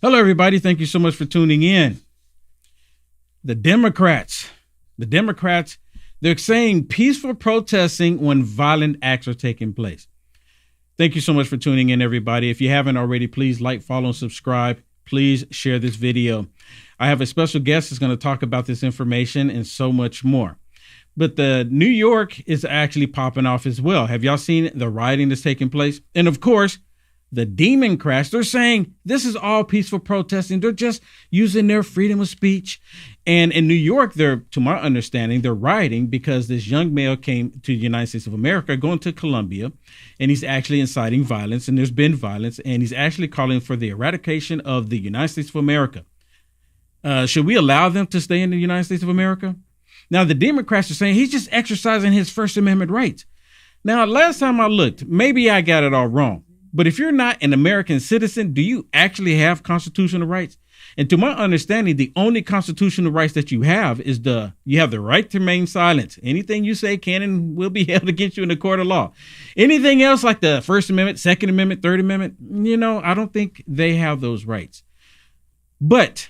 Hello, everybody. Thank you so much for tuning in. The Democrats, they're saying peaceful protesting when violent acts are taking place. Thank you so much for tuning in, everybody. If you haven't already, please like, follow, and subscribe. Please share this video. I have a special guest that's going to talk about this information and so much more. But the New York is actually popping off as well. Have y'all seen the rioting that's taking place? And of course, the demon crash, they're saying this is all peaceful protesting. They're just using their freedom of speech. And in New York, to my understanding, they're rioting because this young male came to the United States of America, going to Colombia, and he's actually inciting violence. And there's been violence, and he's actually calling for the eradication of the United States of America. Should we allow them to stay in the United States of America? Now, the Democrats are saying he's just exercising his First Amendment rights. Now, last time I looked, maybe I got it all wrong. But if you're not an American citizen, do you actually have constitutional rights? And to my understanding, the only constitutional rights that you have is you have the right to remain silent. Anything you say can and will be held against you in the court of law. Anything else like the First Amendment, Second Amendment, Third Amendment, I don't think they have those rights. But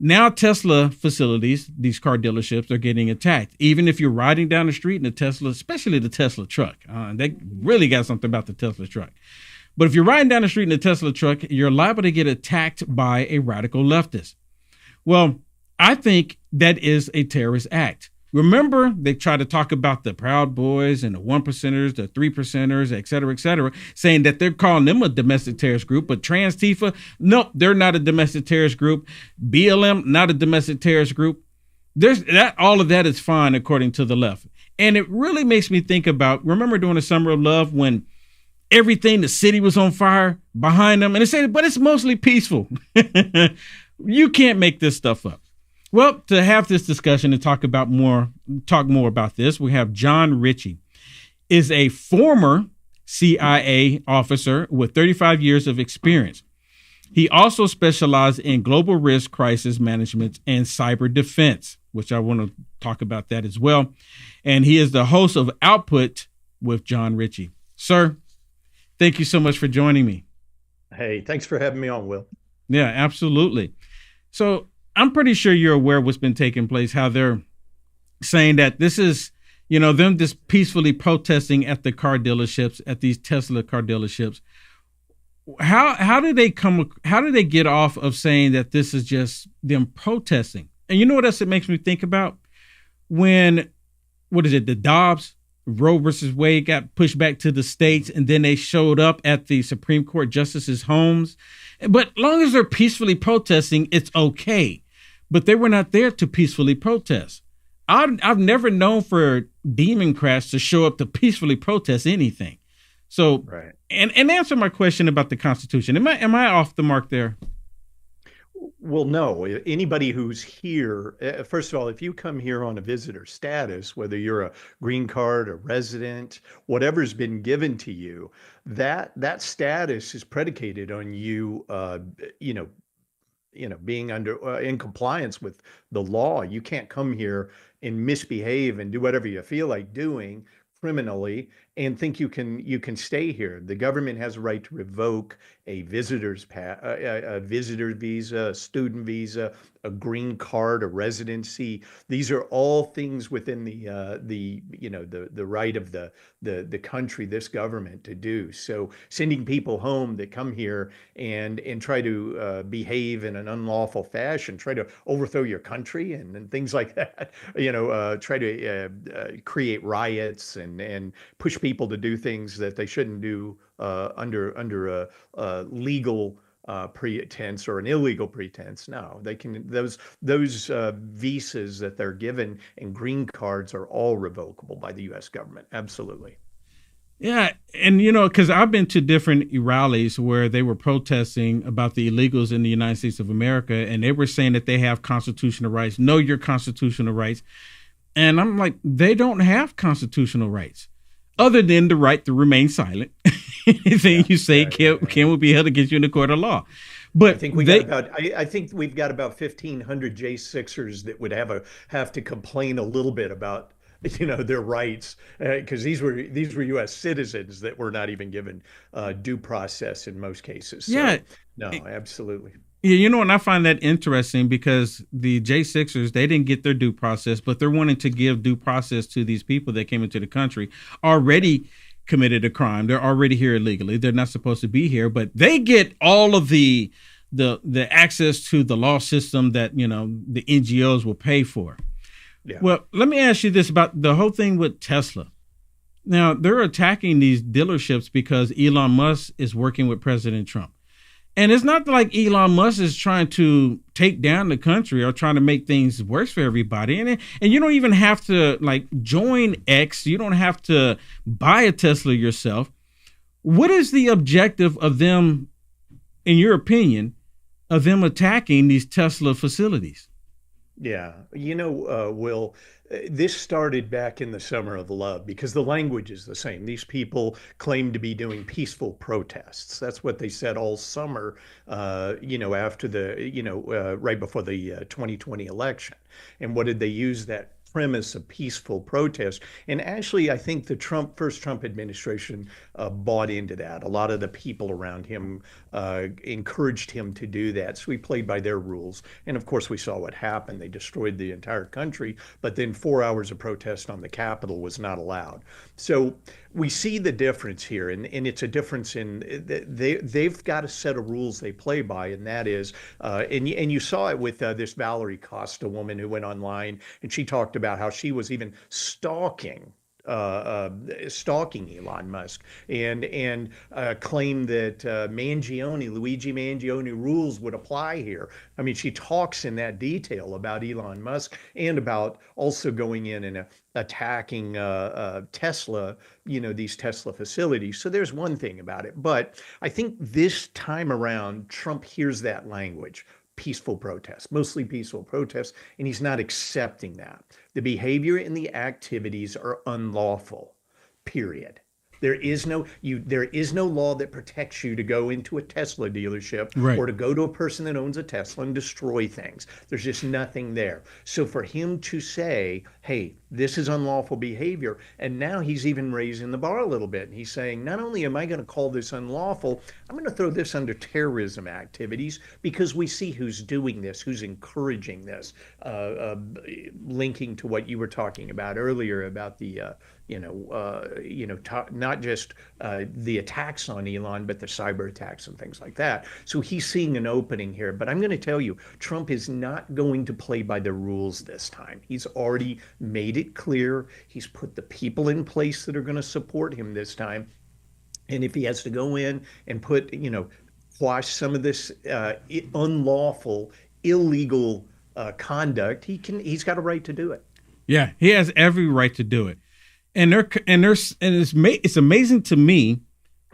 now Tesla facilities, these car dealerships, are getting attacked. Even if you're riding down the street in a Tesla, especially the Tesla truck, they really got something about the Tesla truck. But if you're riding down the street in a Tesla truck, you're liable to get attacked by a radical leftist. Well, I think that is a terrorist act. Remember, they try to talk about the Proud Boys and the 1%ers, the 3%ers, et cetera, saying that they're calling them a domestic terrorist group. But Trans-Tifa, nope, they're not a domestic terrorist group. BLM, not a domestic terrorist group. All of that is fine, according to the left. And it really makes me think about, remember during the Summer of Love when everything, the city was on fire behind them? And they said, but it's mostly peaceful. You can't make this stuff up. Well, to have this discussion and talk more about this, we have John Ritchie, is a former CIA officer with 35 years of experience. He also specialized in global risk crisis management and cyber defense, which I want to talk about that as well. And he is the host of Output with John Ritchie. Sir, thank you so much for joining me. Hey, thanks for having me on, Will. Yeah, absolutely. So I'm pretty sure you're aware of what's been taking place, how they're saying that this is, them just peacefully protesting at the car dealerships, at these Tesla car dealerships. How do they get off of saying that this is just them protesting? And you know what else it makes me think about? The Dobbs, Roe versus Wade got pushed back to the states, and then they showed up at the Supreme Court justices' homes. But as long as they're peacefully protesting, it's okay. But they were not there to peacefully protest. I've never known for Democrats to show up to peacefully protest anything. So, right. And answer my question about the Constitution. Am I off the mark there? Well, no. Anybody who's here, first of all, if you come here on a visitor status, whether you're a green card, a resident, whatever's been given to you, that status is predicated on you, being in compliance with the law. You can't come here and misbehave and do whatever you feel like doing criminally and think you can stay here. The government has a right to revoke a visitor visa, a student visa, a green card, a residency. These are all things within the right of the country, this government, to do. So sending people home that come here and try to behave in an unlawful fashion, try to overthrow your country and things like that, try to create riots and push people to do things that they shouldn't do under a legal pretense or an illegal pretense. No, they can. Those visas that they're given and green cards are all revocable by the U.S. government. Absolutely. Yeah, and because I've been to different rallies where they were protesting about the illegals in the United States of America, and they were saying that they have constitutional rights. Know your constitutional rights. And I'm like, they don't have constitutional rights other than the right to remain silent. Anything you say can be held against you in the court of law. But I think we've got about 1,500 J6ers that would have to complain a little bit about their rights, because these were U.S. citizens that were not even given due process in most cases. Yeah. So no, absolutely. Yeah, and I find that interesting because the J6ers, they didn't get their due process, but they're wanting to give due process to these people that came into the country already committed a crime. They're already here illegally. They're not supposed to be here, but they get all of the access to the law system that, the NGOs will pay for. Yeah. Well, let me ask you this about the whole thing with Tesla. Now, they're attacking these dealerships because Elon Musk is working with President Trump. And it's not like Elon Musk is trying to take down the country or trying to make things worse for everybody. And you don't even have to join X. You don't have to buy a Tesla yourself. What is the objective of them, in your opinion, of them attacking these Tesla facilities? Yeah, Will, this started back in the summer of love because the language is the same. These people claim to be doing peaceful protests. That's what they said all summer, after right before the 2020 election. And what did they use that premise of peaceful protest? And actually, I think the first Trump administration bought into that. A lot of the people around him encouraged him to do that. So he played by their rules. And of course, we saw what happened. They destroyed the entire country, but then 4 hours of protest on the Capitol was not allowed. So we see the difference here, and it's a difference in they've got a set of rules they play by, and that is, and you saw it with this Valerie Costa woman who went online, and she talked about how she was even stalking Elon Musk and claimed that Luigi Mangione rules would apply here. I mean, she talks in that detail about Elon Musk and about also going in and attacking Tesla, these Tesla facilities. So there's one thing about it. But I think this time around, Trump hears that language. Peaceful protests, mostly peaceful protests, and he's not accepting that. The behavior and the activities are unlawful, period. There is no law that protects you to go into a Tesla dealership or to go to a person that owns a Tesla and destroy things. There's just nothing there. So for him to say, hey, this is unlawful behavior, and now he's even raising the bar a little bit. And he's saying, not only am I going to call this unlawful, I'm going to throw this under terrorism activities because we see who's doing this, who's encouraging this, linking to what you were talking about earlier about the not just the attacks on Elon, but the cyber attacks and things like that. So he's seeing an opening here. But I'm going to tell you, Trump is not going to play by the rules this time. He's already made it clear. He's put the people in place that are going to support him this time. And if he has to go in and quash some of this unlawful, illegal conduct, he's got a right to do it. Yeah, he has every right to do it. And it's amazing to me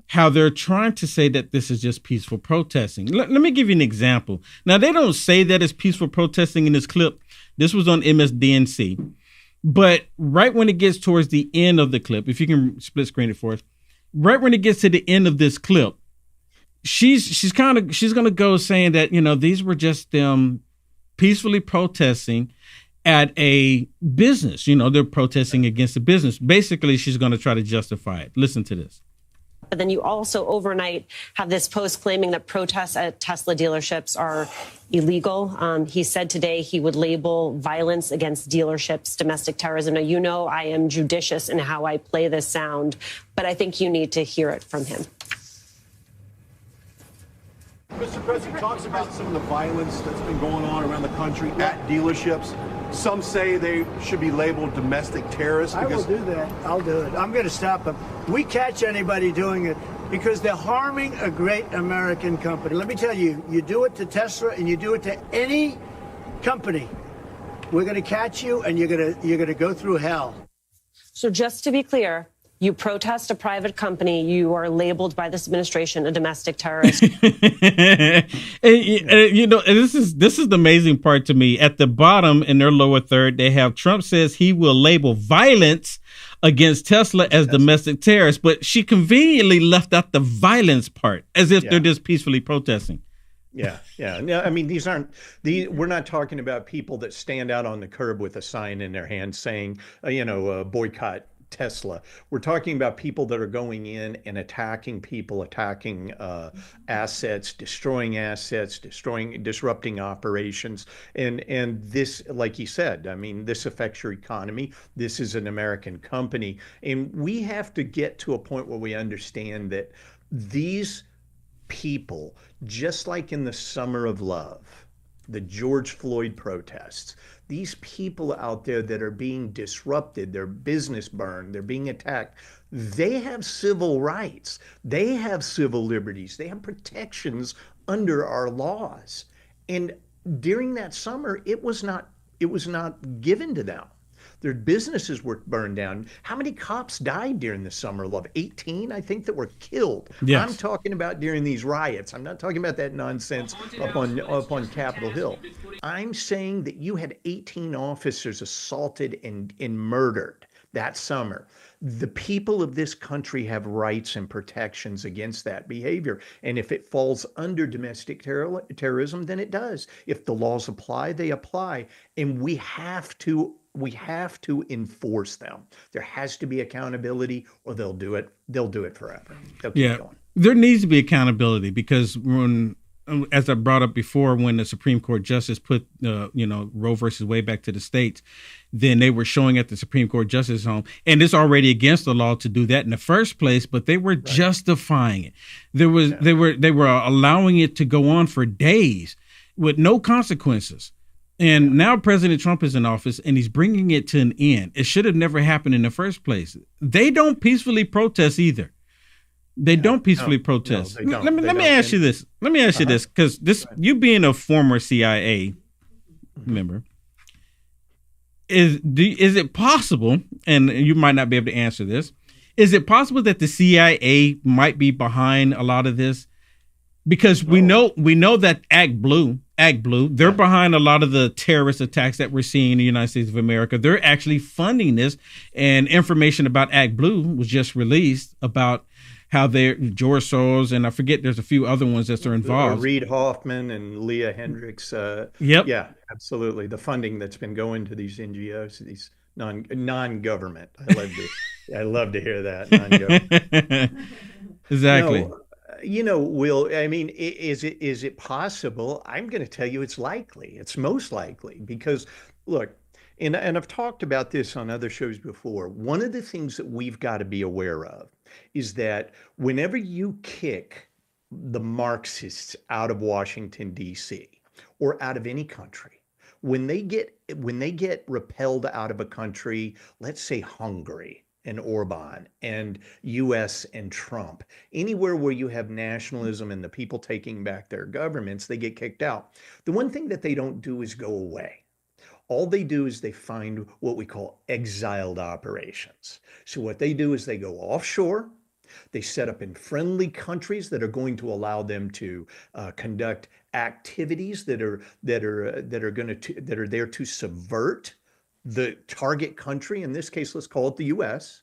how they're trying to say that this is just peaceful protesting. Let me give you an example. Now, they don't say that it's peaceful protesting in this clip. This was on MSDNC. But right when it gets towards the end of the clip, if you can split screen it for us, right when it gets to the end of this clip, she's going to go saying that, these were just them peacefully protesting at a business. They're protesting against a business. Basically, she's going to try to justify it. Listen to this. But then you also overnight have this post claiming that protests at Tesla dealerships are illegal. He said today he would label violence against dealerships domestic terrorism. Now, I am judicious in how I play this sound, but I think you need to hear it from him. Mr. President talks about some of the violence that's been going on around the country at dealerships. Some say they should be labeled domestic terrorists. I will do that. I'll do it. I'm going to stop them. We catch anybody doing it because they're harming a great American company. Let me tell you, you do it to Tesla and you do it to any company, we're going to catch you and you're going to go through hell. So just to be clear, you protest a private company, you are labeled by this administration a domestic terrorist. and, this is the amazing part to me. At the bottom in their lower third, they have Trump says he will label violence against Tesla as domestic terrorists, but she conveniently left out the violence part as if they're just peacefully protesting. Yeah. No, I mean, we're not talking about people that stand out on the curb with a sign in their hand saying, boycott Tesla. We're talking about people that are going in and attacking people, attacking assets, disrupting operations. And this, like you said, I mean, this affects your economy. This is an American company. And we have to get to a point where we understand that these people, just like in the Summer of Love, the George Floyd protests, these people out there that are being disrupted, their business burned, they're being attacked, they have civil rights, they have civil liberties, they have protections under our laws. And during that summer, it was not given to them. Their businesses were burned down. How many cops died during the Summer of Love? 18, I think, that were killed. Yes. I'm talking about during these riots. I'm not talking about that nonsense up on Capitol Hill. I'm saying that you had 18 officers assaulted and murdered that summer. The people of this country have rights and protections against that behavior. And if it falls under domestic terrorism, then it does. If the laws apply, they apply. And we have to enforce them. There has to be accountability, or they'll do it forever. They'll keep going. There needs to be accountability, because when, as I brought up before, when the Supreme Court justice put Roe versus Wade back to the states, then they were showing at the Supreme Court justice home, and it's already against the law to do that in the first place, but they were justifying it. They were allowing it to go on for days with no consequences. And now President Trump is in office, and he's bringing it to an end. It should have never happened in the first place. They don't peacefully protest either. They don't peacefully protest. they don't. Let me ask you this. Let me ask you this, because you being a former CIA member, is it possible, and you might not be able to answer this, is it possible that the CIA might be behind a lot of this? Because we know that Act Blue, they're behind a lot of the terrorist attacks that we're seeing in the United States of America. They're actually funding this, and information about Act Blue was just released about how George Soros, and I forget, there's a few other ones that are involved. Reid Hoffman and Leah Hendricks. Yep. Yeah, absolutely. The funding that's been going to these NGOs, these non-government. I love to hear that. Non-government. Exactly. No, Will, I mean, is it possible? I'm going to tell you it's likely. It's most likely, because look, and I've talked about this on other shows before. One of the things that we've got to be aware of is that whenever you kick the Marxists out of Washington, D.C., or out of any country, when they get repelled out of a country, let's say Hungary and Orban and US and Trump, anywhere where you have nationalism and the people taking back their governments, they get kicked out. The one thing that they don't do is go away. All they do is they find what we call exiled operations. So what they do is they go offshore. They set up in friendly countries that are going to allow them to conduct activities that are there to subvert the target country. In this case, let's call it the U.S.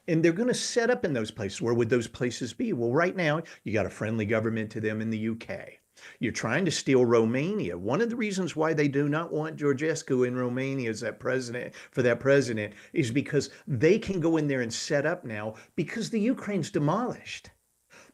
And they're going to set up in those places. Where would those places be? Well, right now, you got a friendly government to them in the UK. You're trying to steal Romania. One of the reasons why they do not want Georgescu in Romania as that president is because they can go in there and set up now, because the Ukraine's demolished.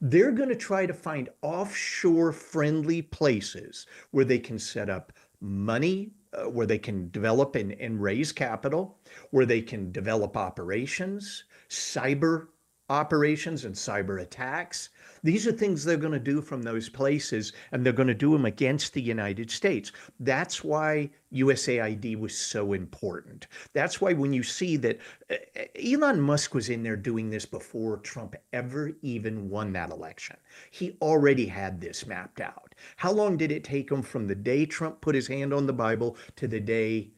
They're going to try to find offshore friendly places where they can set up money, where they can develop and raise capital, where they can develop operations, cyber operations and cyber attacks. These are things they're going to do from those places, and they're going to do them against the United States. That's why USAID was so important. That's why when you see that Elon Musk was in there doing this before Trump ever even won that election. He already had this mapped out. How long did it take him from the day Trump put his hand on the Bible to the day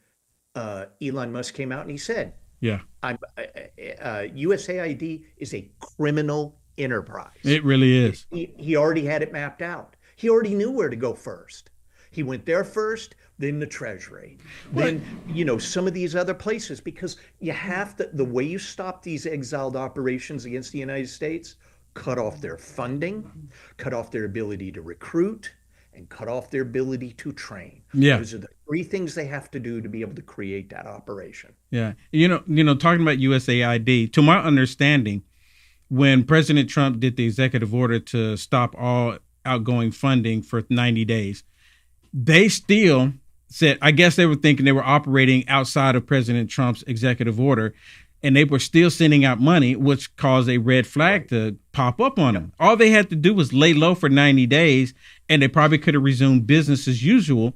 Elon Musk came out and he said, USAID is a criminal enterprise. It really is. He already had it mapped out. He already knew where to go first. He went there first, then the Treasury, then, some of these other places, because you have to, the way you stop these exiled operations against the United States, cut off their funding, cut off their ability to recruit and cut off their ability to train. Yeah. Those are the three things they have to do to be able to create that operation. Yeah. Talking about USAID, to my understanding, when President Trump did the executive order to stop all outgoing funding for 90 days, they still said, I guess they were thinking they were operating outside of President Trump's executive order, and they were still sending out money, which caused a red flag to pop up on them. All they had to do was lay low for 90 days, and they probably could have resumed business as usual.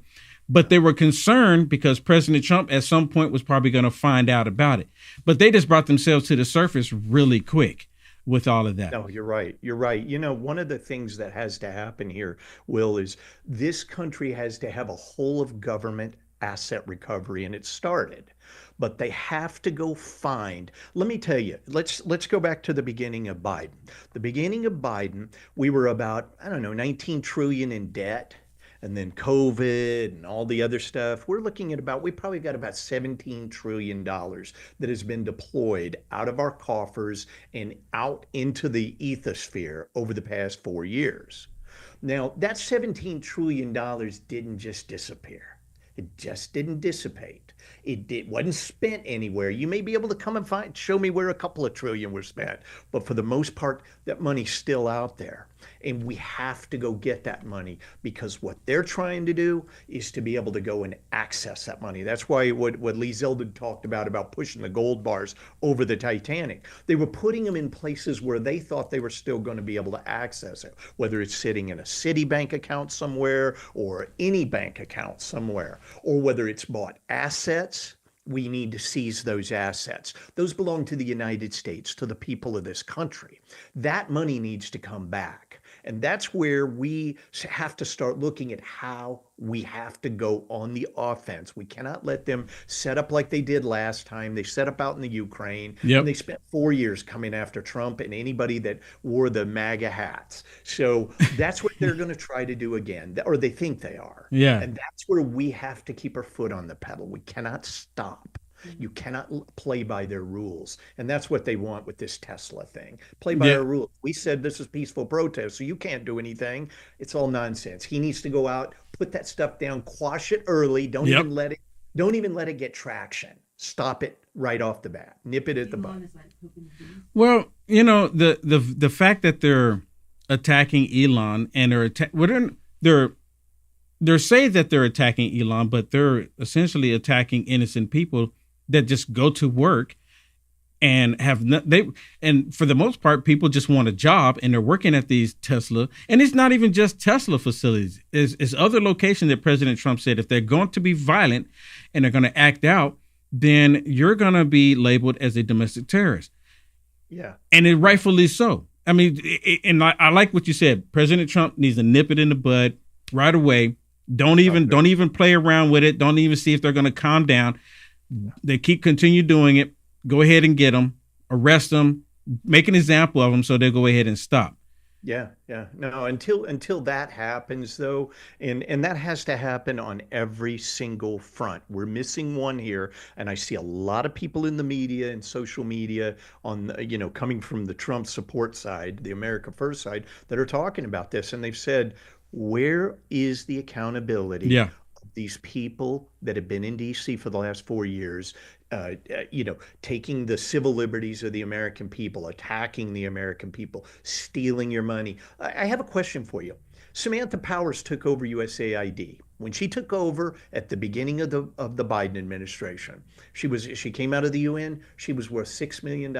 But they were concerned because President Trump at some point was probably going to find out about it. But they just brought themselves to the surface really quick with all of that. No, you're right. You're right. One of the things that has to happen here, Will, is this country has to have a whole of government asset recovery, and it started. But they have to go find. Let me tell you, let's go back to the beginning of Biden. The beginning of Biden, we were about, 19 trillion in debt. And then COVID and all the other stuff, we're looking at we probably got about $17 trillion that has been deployed out of our coffers and out into the ethosphere over the past 4 years. Now, that $17 trillion didn't just disappear. It just didn't dissipate. It wasn't spent anywhere. You may be able to come and show me where a couple of trillion were spent, but for the most part, that money's still out there. And we have to go get that money, because what they're trying to do is to be able to go and access that money. That's why what Lee Zeldin talked about pushing the gold bars over the Titanic. They were putting them in places where they thought they were still going to be able to access it, whether it's sitting in a Citibank account somewhere or any bank account somewhere, or whether it's bought assets. We need to seize those assets. Those belong to the United States, to the people of this country. That money needs to come back. And that's where we have to start looking at how we have to go on the offense. We cannot let them set up like they did last time. They set up out in the Ukraine. Yep. And they spent 4 years coming after Trump and anybody that wore the MAGA hats. So that's what they're going to try to do again, or they think they are. Yeah. And that's where we have to keep our foot on the pedal. We cannot stop. You cannot play by their rules. And that's what they want with this Tesla thing. Play by our rules. We said this is peaceful protest, so you can't do anything. It's all nonsense. He needs to go out, put that stuff down, quash it early. Don't even let it get traction. Stop it right off the bat. Nip it at the bud. Well, the fact that they're attacking Elon and they're saying that they're attacking Elon, but they're essentially attacking innocent people that just go to work and and for the most part, people just want a job and they're working at these Tesla. And it's not even just Tesla facilities. It's other locations that President Trump said, if they're going to be violent and they're going to act out, then you're going to be labeled as a domestic terrorist. Yeah. And it rightfully so. I mean, and I like what you said. President Trump needs to nip it in the bud right away. Don't even play around with it. Don't even see if they're going to calm down. They continue doing it. Go ahead and get them, arrest them, make an example of them so they'll go ahead and stop. Yeah. No, until that happens, though, and that has to happen on every single front. We're missing one here, and I see a lot of people in the media and social media coming from the Trump support side, the America First side, that are talking about this, and they've said, where is the accountability of these people that have been in D.C. for the last 4 years, taking the civil liberties of the American people, attacking the American people, stealing your money? I have a question for you. Samantha Powers took over USAID. When she took over at the beginning of the Biden administration, she came out of the UN. She was worth $6 million.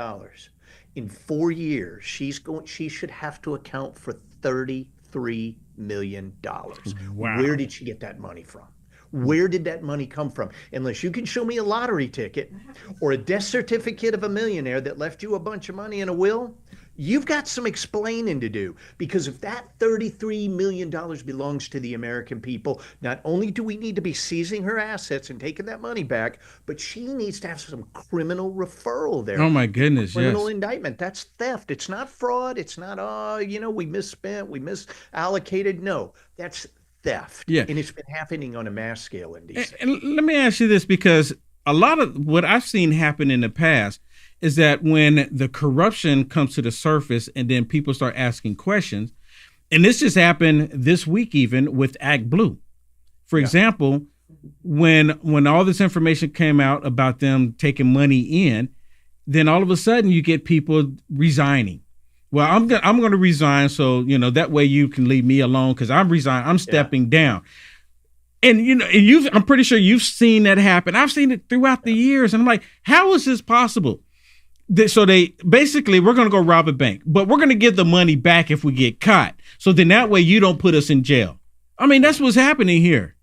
In 4 years, she should have to account for $33 million. Wow. Where did she get that money from? Where did that money come from? Unless you can show me a lottery ticket or a death certificate of a millionaire that left you a bunch of money in a will, you've got some explaining to do. Because if that $33 million belongs to the American people, not only do we need to be seizing her assets and taking that money back, but she needs to have some criminal referral there. Oh, my goodness, criminal indictment. That's theft. It's not fraud. It's not, we misspent, we misallocated. No, that's theft. Yeah. And it's been happening on a mass scale in D.C. And let me ask you this, because a lot of what I've seen happen in the past is that when the corruption comes to the surface and then people start asking questions, And this just happened this week, even with Act Blue. For example, when all this information came out about them taking money in, then all of a sudden you get people resigning. Well, I'm going to resign, so that way you can leave me alone because I'm resigning. I'm stepping down. And I'm pretty sure you've seen that happen. I've seen it throughout the years, and I'm like, how is this possible? So they basically, we're going to go rob a bank, but we're going to give the money back if we get caught. So then that way you don't put us in jail. I mean, that's what's happening here.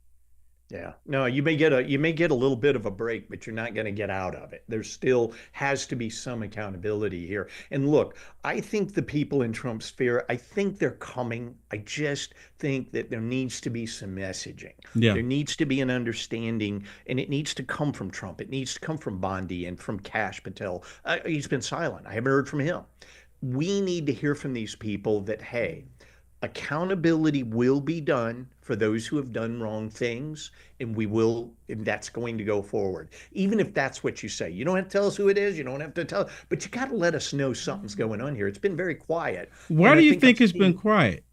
Yeah, no, you may get a little bit of a break, but you're not going to get out of it. There still has to be some accountability here. And look, I think the people in Trump's sphere, I think they're coming. I just think that there needs to be some messaging. Yeah. There needs to be an understanding, and it needs to come from Trump. It needs to come from Bondi and from Kash Patel. He's been silent. I haven't heard from him. We need to hear from these people that, hey, accountability will be done for those who have done wrong things, and that's going to go forward. Even if that's what you say. You don't have to tell us who it is, you don't have to tell, but you got to let us know something's going on here. It's been very quiet. Why do you think it's been quiet?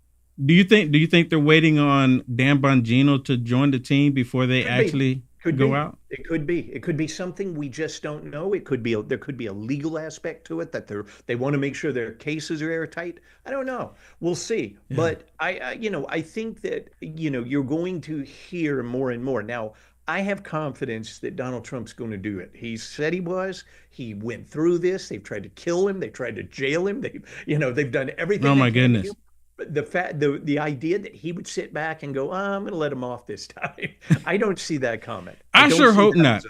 Do you think they're waiting on Dan Bongino to join the team before they actually go out? It could be. It could be something we just don't know. It could be there could be a legal aspect to it that they want to make sure their cases are airtight. I don't know. We'll see. Yeah. But I think that you're going to hear more and more. Now, I have confidence that Donald Trump's going to do it. He said he was. He went through this. They've tried to kill him. They tried to jail him. They've done everything. Oh my goodness. The idea that he would sit back and go, I'm going to let him off this time. I don't see that coming. I sure hope not.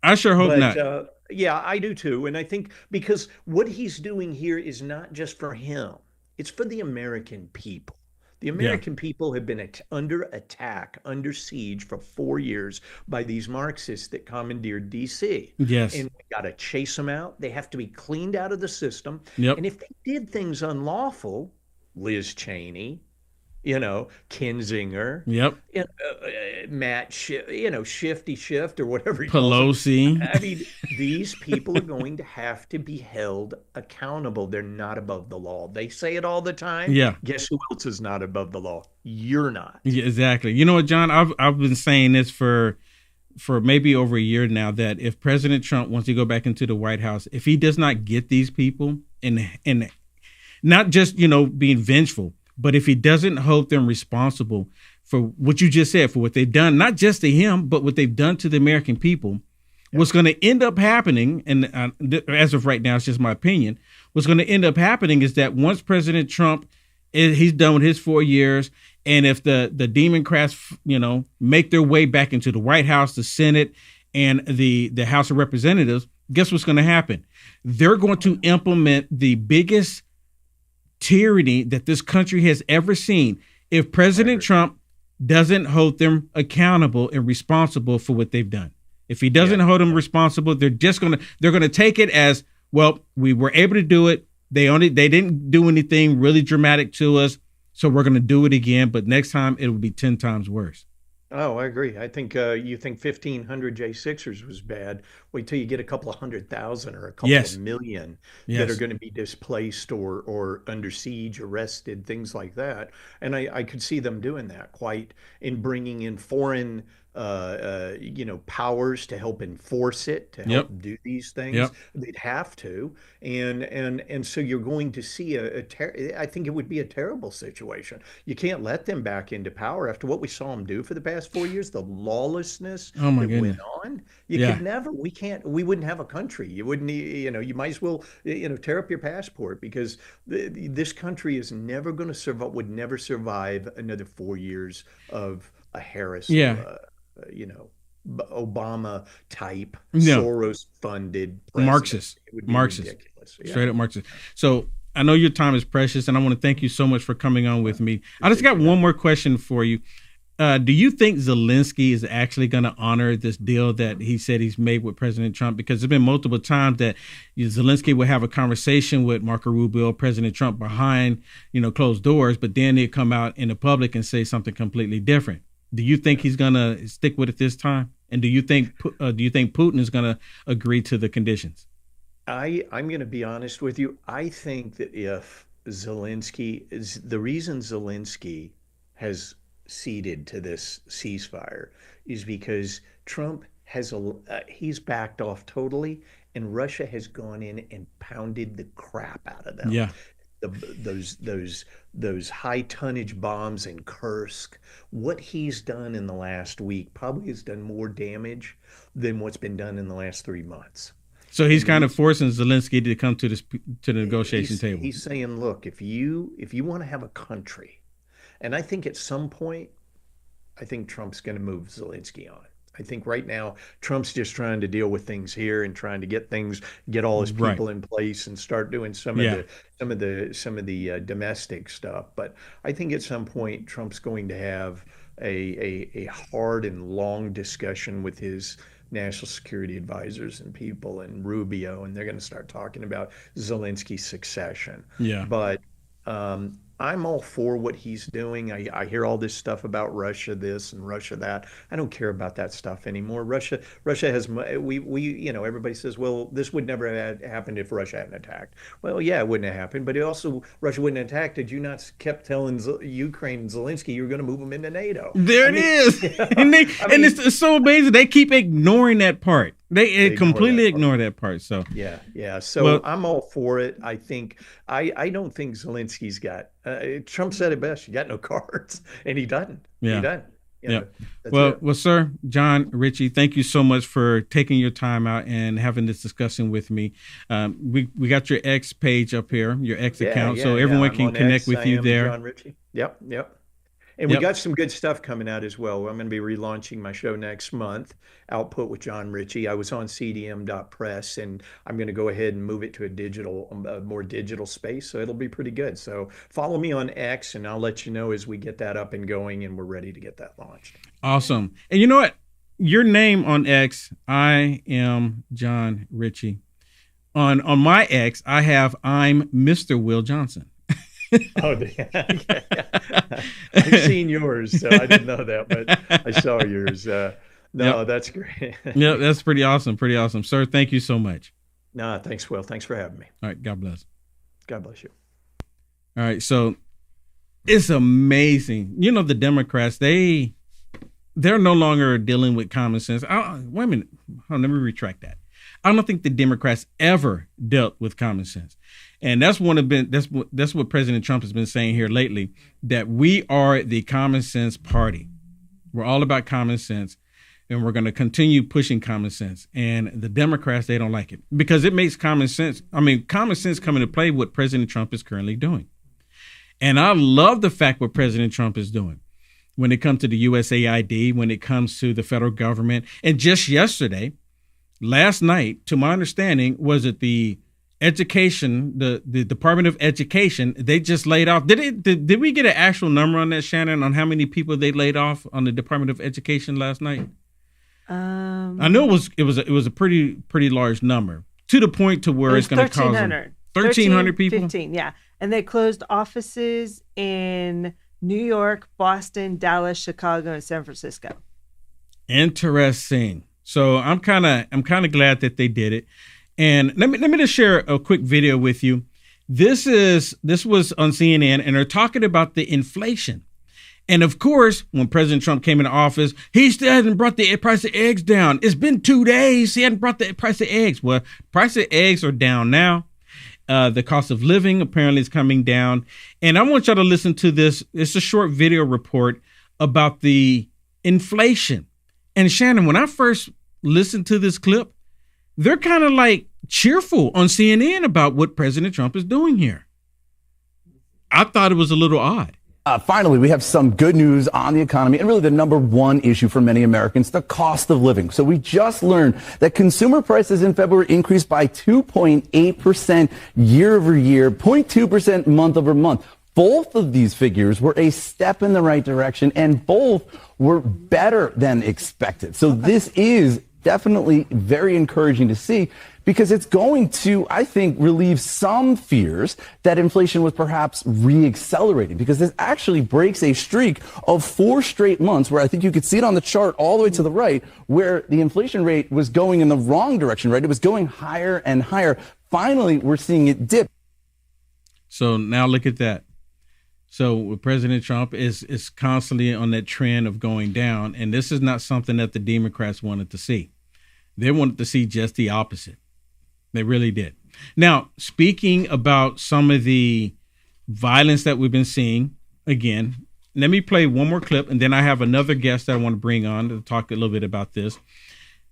I sure hope not. Yeah, I do too. And I think because what he's doing here is not just for him. It's for the American people. The American people have been under attack, under siege for 4 years by these Marxists that commandeered D.C. Yes. And we got to chase them out. They have to be cleaned out of the system. Yep. And if they did things unlawful, Liz Cheney, Kinzinger, Matt, Shifty Shift or whatever. Pelosi. I mean, these people are going to have to be held accountable. They're not above the law. They say it all the time. Yeah. Guess who else is not above the law? You're not. Yeah, exactly. You know what, John? I've been saying this for maybe over a year now, that if President Trump wants to go back into the White House, if he does not get these people and not just, being vengeful, but if he doesn't hold them responsible for what you just said, for what they've done, not just to him, but what they've done to the American people, what's going to end up happening, and as of right now, it's just my opinion, what's going to end up happening is that once President Trump, he's done with his 4 years, and if the Democrats, make their way back into the White House, the Senate, and the House of Representatives, guess what's going to happen? They're going to implement the biggest tyranny that this country has ever seen if President Trump doesn't hold them accountable and responsible for what they've done. If he doesn't hold them responsible, they're going to take it as, well, we were able to do it. They didn't do anything really dramatic to us, so we're going to do it again, but next time it will be 10 times worse. Oh, I agree. I think you think 1,500 J6ers was bad. Wait till you get a couple of 100,000 or a couple of million that are going to be displaced or under siege, arrested, things like that. And I could see them doing that quite in bringing in foreign powers to help enforce it, to help do these things. They'd have to, and so you're going to see I think it would be a terrible situation. You can't let them back into power after what we saw them do for the past 4 years. The lawlessness that went on. You could never. We wouldn't have a country. You wouldn't. You might as well tear up your passport, because this country is never going to survive. Would never survive another 4 years of a Harris. Obama type, Soros funded Marxist. It would be ridiculous. Straight up Marxist. So I know your time is precious, and I want to thank you so much for coming on with me. I just got one more question for you. Do you think Zelensky is actually going to honor this deal that he said he's made with President Trump? Because there's been multiple times that Zelensky will have a conversation with Marco Rubio, President Trump, behind closed doors, but then he'll come out in the public and say something completely different. Do you think he's going to stick with it this time? And do you think Putin is going to agree to the conditions? I'm going to be honest with you. I think that if Zelensky is the reason Zelensky has ceded to this ceasefire is because Trump has he's backed off totally, and Russia has gone in and pounded the crap out of them. Yeah. The, those high tonnage bombs in Kursk. What he's done in the last week probably has done more damage than what's been done in the last 3 months. So he's kind of forcing Zelensky to come to the negotiation table. He's saying, look, if you want to have a country, and I think at some point, I think Trump's going to move Zelensky on. I think right now Trump's just trying to deal with things here and trying to get all his people in place and start doing some of the domestic stuff. But I think at some point Trump's going to have a hard and long discussion with his national security advisors and people and Rubio, and they're going to start talking about Zelensky's succession. Yeah. But I'm all for what he's doing. I hear all this stuff about Russia this and Russia that. I don't care about that stuff anymore. Russia has everybody says, well, this would never have happened if Russia hadn't attacked. Well, yeah, it wouldn't have happened, but Russia wouldn't have attacked. Did you not kept telling Ukraine and Zelensky you were going to move them into NATO? There it is. And it's so amazing. They keep ignoring that part. They completely ignore that part. So yeah. So I'm all for it. I think I don't think Zelensky's got. Trump said it best. You got no cards, and he doesn't. Yeah. He doesn't. Well, sir, John Ritchie, thank you so much for taking your time out and having this discussion with me. We got your X page up here, your X account, so everyone can connect with you there. John Ritchie. Yep. And we got some good stuff coming out as well. I'm going to be relaunching my show next month, Output with John Ritchie. I was on cdm.press, and I'm going to go ahead and move it to a more digital space, so it'll be pretty good. So follow me on X, and I'll let you know as we get that up and going, and we're ready to get that launched. Awesome. And you know what? Your name on X, I am John Ritchie. On my X, I have I'm Mr. Will Johnson. Oh, yeah. I've seen yours, so I didn't know that, but I saw yours. That's great. Yeah, that's pretty awesome. Pretty awesome. Sir, thank you so much. No, thanks, Will. Thanks for having me. All right. God bless. God bless you. All right. So it's amazing. You know, the Democrats, they're no longer dealing with common sense. Wait a minute. Let me retract that. I don't think the Democrats ever dealt with common sense. And that's what President Trump has been saying here lately, that we are the common sense party. We're all about common sense, and we're going to continue pushing common sense. And the Democrats, they don't like it because it makes common sense. I mean, common sense come into play what President Trump is currently doing. And I love the fact what President Trump is doing when it comes to the USAID, when it comes to the federal government. And just last night, to my understanding, was it the Education, the Department of Education, they just laid off. Did we get an actual number on that, Shannon, on how many people they laid off on the Department of Education last night? I know it was a pretty large number, to the point to where it's going to cause 1,300 people. 15, yeah. And they closed offices in New York, Boston, Dallas, Chicago, and San Francisco. Interesting. So I'm kind of glad that they did it. And let me just share a quick video with you. This was on CNN, and they're talking about the inflation. And of course, when President Trump came into office, he still hasn't brought the price of eggs down. It's been 2 days. He hadn't brought the price of eggs. Well, price of eggs are down now. The cost of living apparently is coming down. And I want y'all to listen to this. It's a short video report about the inflation. And Shannon, when I first listened to this clip, they're kind of like cheerful on CNN about what President Trump is doing here. I thought it was a little odd. Finally, we have some good news on the economy and really the number one issue for many Americans, the cost of living. So we just learned that consumer prices in February increased by 2.8% year over year, 0.2% month over month. Both of these figures were a step in the right direction, and both were better than expected. So this is definitely very encouraging to see, because it's going to, I think, relieve some fears that inflation was perhaps re-accelerating, because this actually breaks a streak of 4 straight months where I think you could see it on the chart all the way to the right, where the inflation rate was going in the wrong direction, right? It was going higher and higher. Finally, we're seeing it dip. So now look at that. So President Trump is constantly on that trend of going down, and this is not something that the Democrats wanted to see. They wanted to see just the opposite. They really did. Now, speaking about some of the violence that we've been seeing, again, let me play one more clip, and then I have another guest that I want to bring on to talk a little bit about this.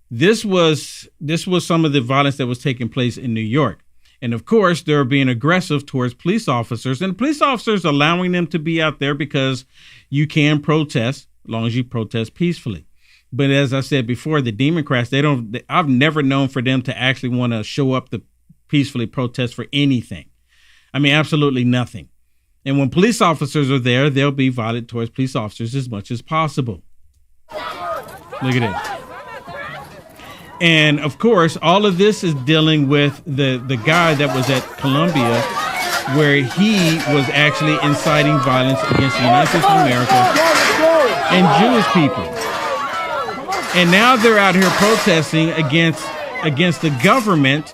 This was some of the violence that was taking place in New York. And of course, they're being aggressive towards police officers, and police officers allowing them to be out there because you can protest as long as you protest peacefully. But as I said before, the Democrats, I've never known for them to actually want to show up to peacefully protest for anything. I mean, absolutely nothing. And when police officers are there, they'll be violent towards police officers as much as possible. Look at it. And of course, all of this is dealing with the guy that was at Columbia, where he was actually inciting violence against the United States of America and Jewish people. And now they're out here protesting against the government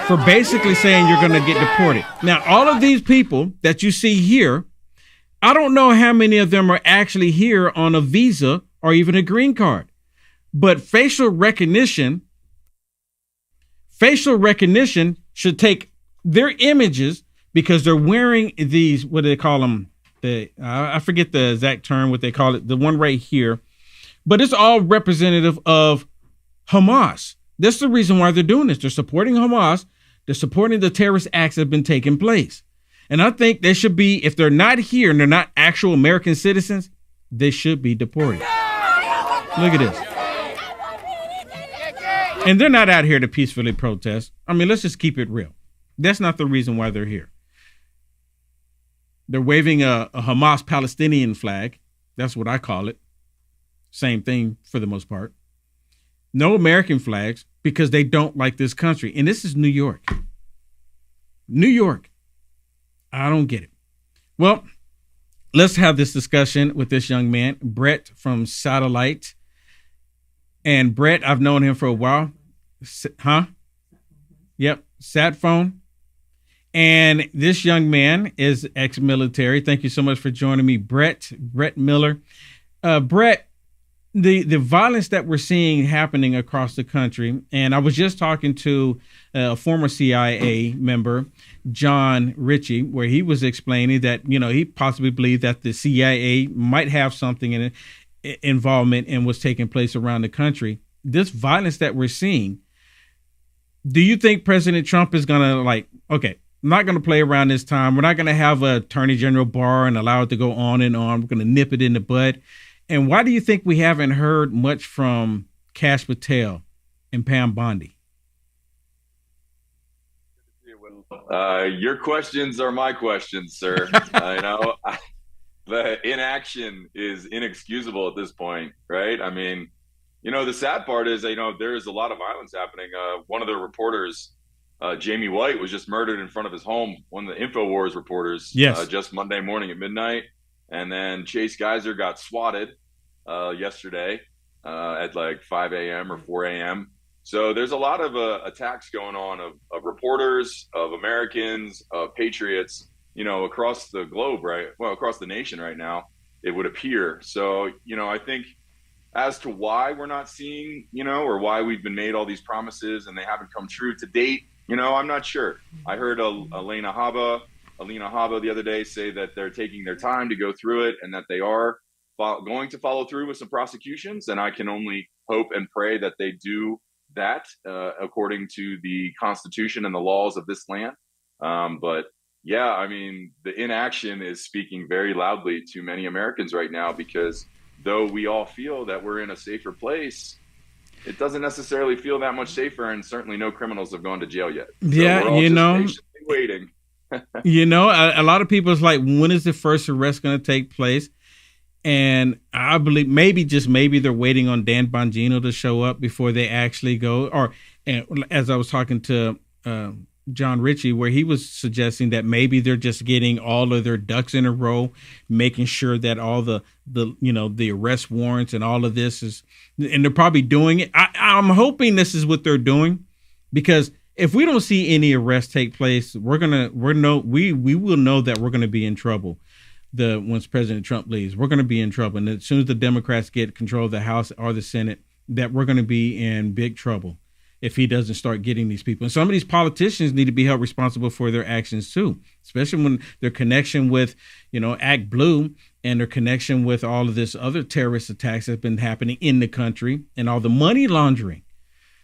for basically saying you're going to get deported. Now, all of these people that you see here, I don't know how many of them are actually here on a visa or even a green card. But facial recognition should take their images because they're wearing these, what do they call them? I forget the exact term, what they call it, the one right here. But it's all representative of Hamas. That's the reason why they're doing this. They're supporting Hamas. They're supporting the terrorist acts that have been taking place. And I think they should be, if they're not here and they're not actual American citizens, they should be deported. Look at this. And they're not out here to peacefully protest. I mean, let's just keep it real. That's not the reason why they're here. They're waving a Hamas Palestinian flag. That's what I call it. Same thing for the most part. No American flags because they don't like this country. And this is New York. New York. I don't get it. Well, let's have this discussion with this young man, Brett from Satellite. And Brett, I've known him for a while. Huh? Yep. Sat phone. And this young man is ex-military. Thank you so much for joining me, Brett Miller. Brett, the violence that we're seeing happening across the country, and I was just talking to a former CIA member, John Ritchie, where he was explaining that, he possibly believed that the CIA might have something in it. Involvement in what's taking place around the country. This violence that we're seeing, do you think President Trump is going to okay, I'm not going to play around this time. We're not going to have a Attorney General Barr and allow it to go on and on. We're going to nip it in the bud. And why do you think we haven't heard much from Kash Patel and Pam Bondi? Your questions are my questions, sir. The inaction is inexcusable at this point, right? I mean, the sad part is, there is a lot of violence happening. One of the reporters, Jamie White, was just murdered in front of his home. One of the InfoWars reporters, yes, just Monday morning at midnight. And then Chase Geiser got swatted yesterday at like 5 a.m. or 4 a.m. So there's a lot of attacks going on of reporters, of Americans, of patriots, across the globe, right? Well, across the nation right now, it would appear. So, I think as to why we're not seeing, or why we've been made all these promises and they haven't come true to date, I'm not sure. I heard Alina Habba the other day say that they're taking their time to go through it and that they are going to follow through with some prosecutions. And I can only hope and pray that they do that according to the Constitution and the laws of this land. But yeah, I mean, the inaction is speaking very loudly to many Americans right now, because though we all feel that we're in a safer place, it doesn't necessarily feel that much safer, and certainly no criminals have gone to jail yet. So yeah, we're all just patiently waiting. A lot of people is like, when is the first arrest going to take place? And I believe maybe they're waiting on Dan Bongino to show up before they actually go. And as I was talking to John Ritchie, where he was suggesting that maybe they're just getting all of their ducks in a row, making sure that all the arrest warrants and all of this is, and they're probably doing it. I'm hoping this is what they're doing, because if we don't see any arrests take place, we will know that we're gonna be in trouble. Once President Trump leaves, we're gonna be in trouble, and as soon as the Democrats get control of the House or the Senate, that we're gonna be in big trouble if he doesn't start getting these people. And some of these politicians need to be held responsible for their actions too, especially when their connection with, Act Blue and their connection with all of this other terrorist attacks that's been happening in the country and all the money laundering.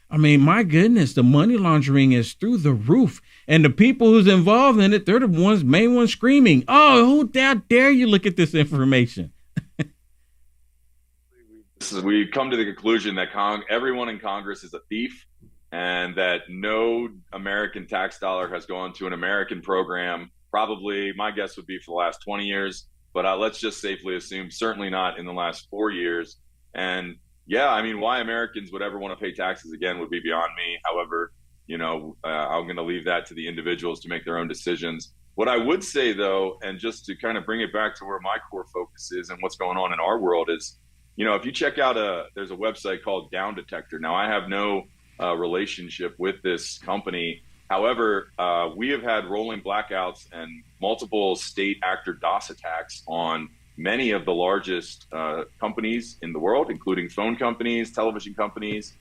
I mean, my goodness, the money laundering is through the roof. And the people who's involved in it, they're the main ones screaming, oh, who dare you look at this information? We come to the conclusion that everyone in Congress is a thief, and that no American tax dollar has gone to an American program. Probably, my guess would be for the last 20 years, but let's just safely assume certainly not in the last 4 years. And yeah, I mean, why Americans would ever want to pay taxes again would be beyond me. However, I'm going to leave that to the individuals to make their own decisions. What I would say, though, and just to kind of bring it back to where my core focus is and what's going on in our world is, if you check out there's a website called Down Detector. Now, I have no relationship with this company. However, we have had rolling blackouts and multiple state actor DOS attacks on many of the largest companies in the world, including phone companies, television companies.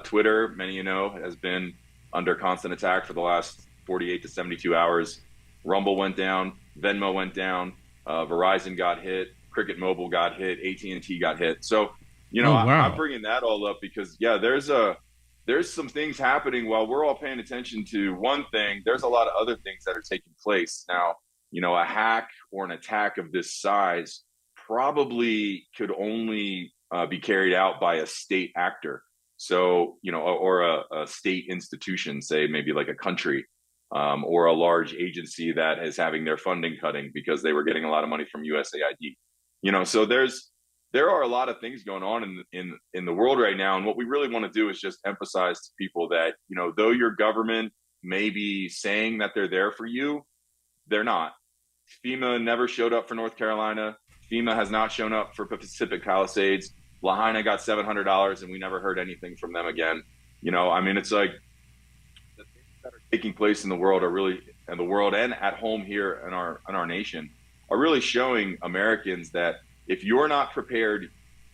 Twitter, many has been under constant attack for the last 48 to 72 hours. Rumble went down, Venmo went down, Verizon got hit, Cricket Mobile got hit, AT&T got hit. So, I'm bringing that all up because, there's some things happening while we're all paying attention to one thing. There's a lot of other things that are taking place. Now, a hack or an attack of this size probably could only be carried out by a state actor. So, or a state institution, say maybe like a country or a large agency that is having their funding cutting because they were getting a lot of money from USAID. So there are a lot of things going on in the world right now. And what we really want to do is just emphasize to people that, though your government may be saying that they're there for you, they're not. FEMA never showed up for North Carolina. FEMA has not shown up for Pacific Palisades. Lahaina got $700 and we never heard anything from them again. It's like the things that are taking place in the world and at home here in our nation are really showing Americans that if you're not prepared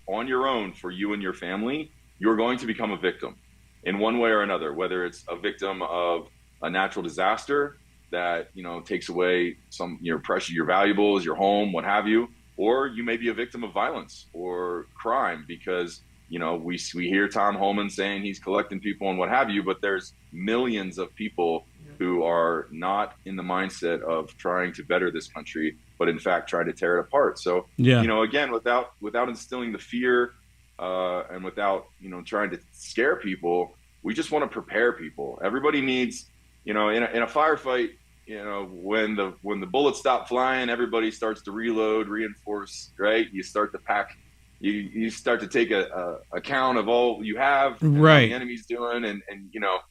on your own for you and your family, you're going to become a victim in one way or another, whether it's a victim of a natural disaster that, takes away your precious, your valuables, your home, what have you, or you may be a victim of violence or crime because, we hear Tom Homan saying he's collecting people and what have you, but there's millions of people who are not in the mindset of trying to better this country, but in fact trying to tear it apart. So, again, without instilling the fear and without, trying to scare people, we just want to prepare people. Everybody needs, in a firefight, when the bullets stop flying, everybody starts to reload, reinforce, right? You start to pack, you start to take a account of all you have, and right? What the enemy's doing, and